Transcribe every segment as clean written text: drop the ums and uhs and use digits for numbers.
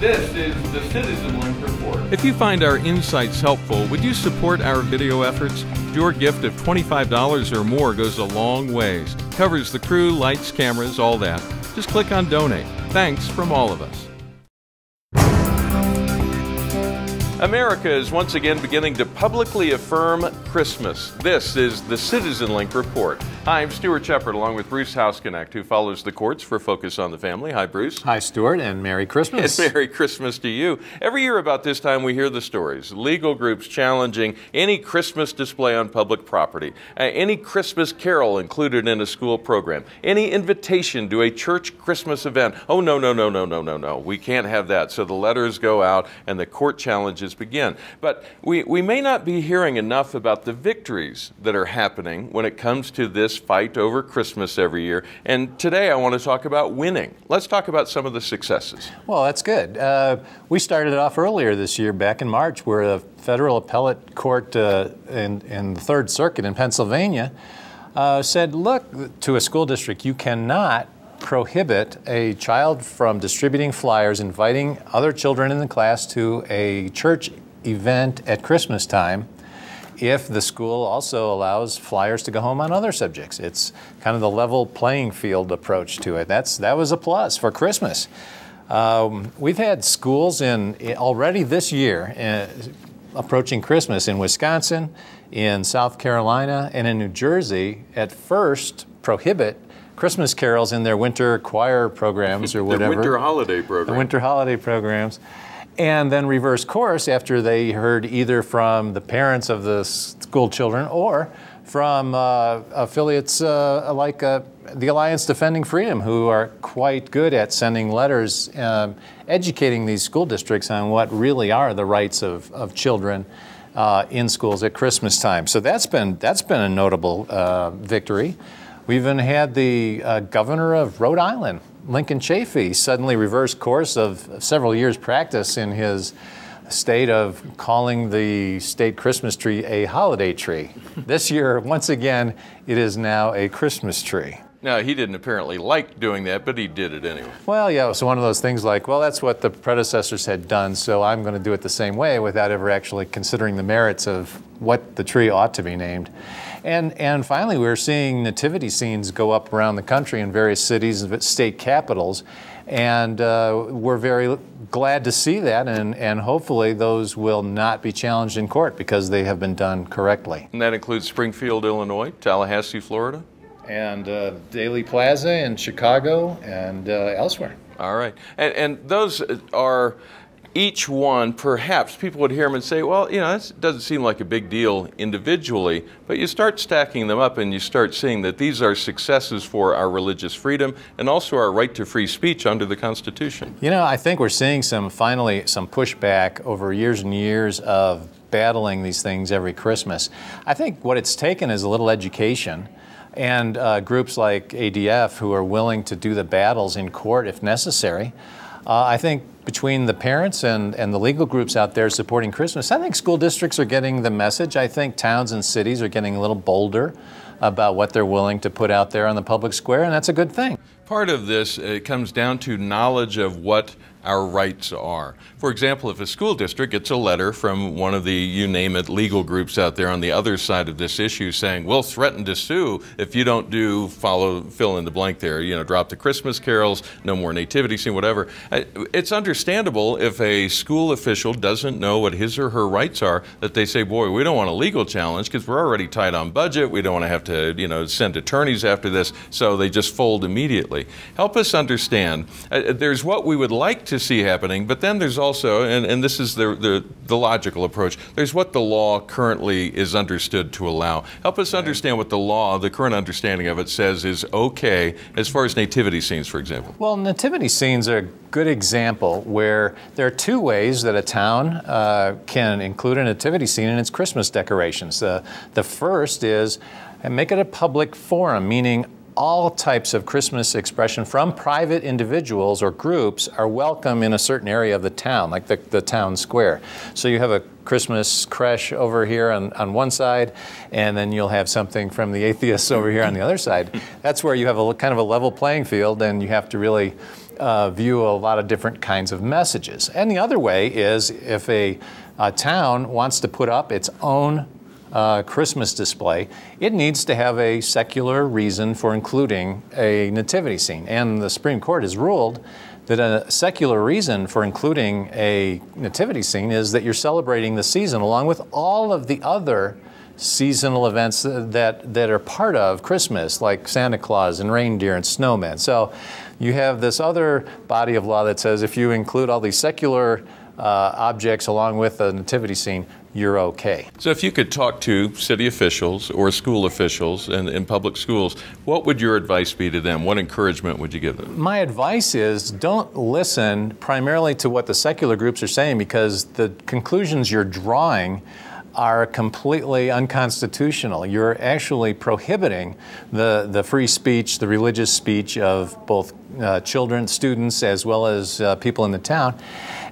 This is the CitizenLink Report. If you find our insights helpful, would you support our video efforts? Your gift of $25 or more goes a long ways. Covers the crew, lights, cameras, all that. Just click on Donate. Thanks from all of us. America is once again beginning to publicly affirm Christmas. This is the CitizenLink Report. Hi, I'm Stuart Shepard, along with Bruce Housekenecht, who follows the courts for Focus on the Family. Hi, Bruce. Hi, Stuart, and Merry Christmas. And Merry Christmas to you. Every year about this time, we hear the stories. Legal groups challenging any Christmas display on public property, any Christmas carol included in a school program, any invitation to a church Christmas event. Oh, no, no, no, no, no, no, no. We can't have that. So the letters go out and the court challenges begin. But we may not be hearing enough about the victories that are happening when it comes to this fight over Christmas every year. And today I want to talk about winning. Let's talk about some of the successes. Well, that's good. We started it off earlier this year, back in March, where the federal appellate court in the Third Circuit in Pennsylvania said, look, to a school district, you cannot prohibit a child from distributing flyers, inviting other children in the class to a church event at Christmas time if the school also allows flyers to go home on other subjects. It's kind of the level playing field approach to it. That was a plus for Christmas. We've had schools already this year approaching Christmas in Wisconsin, in South Carolina, and in New Jersey at first prohibit Christmas carols in their winter choir programs or whatever. The winter holiday program. The winter holiday programs. And then reverse course after they heard either from the parents of the school children or from affiliates like the Alliance Defending Freedom, who are quite good at sending letters educating these school districts on what really are the rights of children in schools at Christmas time. So that's been a notable victory. We even had the governor of Rhode Island, Lincoln Chafee, suddenly reverse course of several years' practice in his state of calling the state Christmas tree a holiday tree. This year, once again, it is now a Christmas tree. Now, he didn't apparently like doing that, but he did it anyway. Well, yeah, it was one of those things like, well, that's what the predecessors had done, so I'm going to do it the same way without ever actually considering the merits of what the tree ought to be named. And finally, we're seeing nativity scenes go up around the country in various cities and state capitals, and we're very glad to see that, and hopefully those will not be challenged in court because they have been done correctly. And that includes Springfield, Illinois, Tallahassee, Florida? And Daley Plaza in Chicago and elsewhere. All right. And those are each one, perhaps people would hear them and say, well, you know, that doesn't seem like a big deal individually, but you start stacking them up and you start seeing that these are successes for our religious freedom and also our right to free speech under the Constitution. You know, I think we're seeing finally some pushback over years and years of battling these things every Christmas. I think what it's taken is a little education. And groups like ADF who are willing to do the battles in court if necessary. I think between the parents and the legal groups out there supporting Christmas, I think school districts are getting the message. I think towns and cities are getting a little bolder about what they're willing to put out there on the public square, and that's a good thing. Part of this comes down to knowledge of what our rights are. For example, if a school district gets a letter from one of the, you name it, legal groups out there on the other side of this issue saying, we'll threaten to sue if you don't fill in the blank there, you know, drop the Christmas carols, no more nativity scene, whatever. It's understandable if a school official doesn't know what his or her rights are, that they say, boy, we don't want a legal challenge because we're already tight on budget. We don't want to have to, you know, send attorneys after this, so they just fold immediately. Help us understand. There's what we would like to see happening, but then there's also, and this is the logical approach, there's what the law currently is understood to allow. Help us understand what the law, the current understanding of it, says is okay as far as nativity scenes, for example. Well, nativity scenes are a good example where there are two ways that a town can include a nativity scene in its Christmas decorations. The first is make it a public forum, meaning all types of Christmas expression from private individuals or groups are welcome in a certain area of the town, like the town square. So you have a Christmas creche over here on one side, and then you'll have something from the atheists over here on the other side. That's where you have a kind of a level playing field, and you have to really view a lot of different kinds of messages. And the other way is if a town wants to put up its own Christmas display, it needs to have a secular reason for including a nativity scene. And the Supreme Court has ruled that a secular reason for including a nativity scene is that you're celebrating the season along with all of the other seasonal events that are part of Christmas, like Santa Claus and reindeer and snowmen. So you have this other body of law that says if you include all these secular objects along with a nativity scene, you're okay. So if you could talk to city officials or school officials in public schools, what would your advice be to them? What encouragement would you give them? My advice is don't listen primarily to what the secular groups are saying, because the conclusions you're drawing are completely unconstitutional. You're actually prohibiting the free speech, the religious speech of both children, students, as well as people in the town.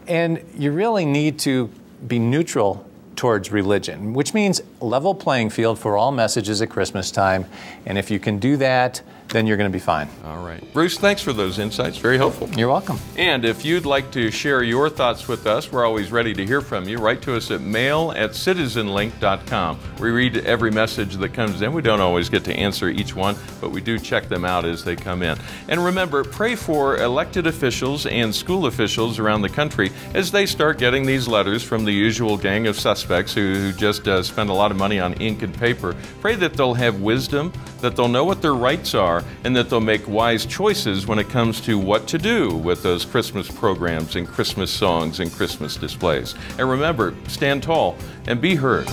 And you really need to be neutral towards religion, which means level playing field for all messages at Christmas time. And if you can do that, then you're going to be fine. All right. Bruce, thanks for those insights. Very helpful. You're welcome. And if you'd like to share your thoughts with us, we're always ready to hear from you. Write to us at mail@citizenlink.com. We read every message that comes in. We don't always get to answer each one, but we do check them out as they come in. And remember, pray for elected officials and school officials around the country as they start getting these letters from the usual gang of suspects who just spend a lot of money on ink and paper. Pray that they'll have wisdom, that they'll know what their rights are, and that they'll make wise choices when it comes to what to do with those Christmas programs and Christmas songs and Christmas displays. And remember, stand tall and be heard.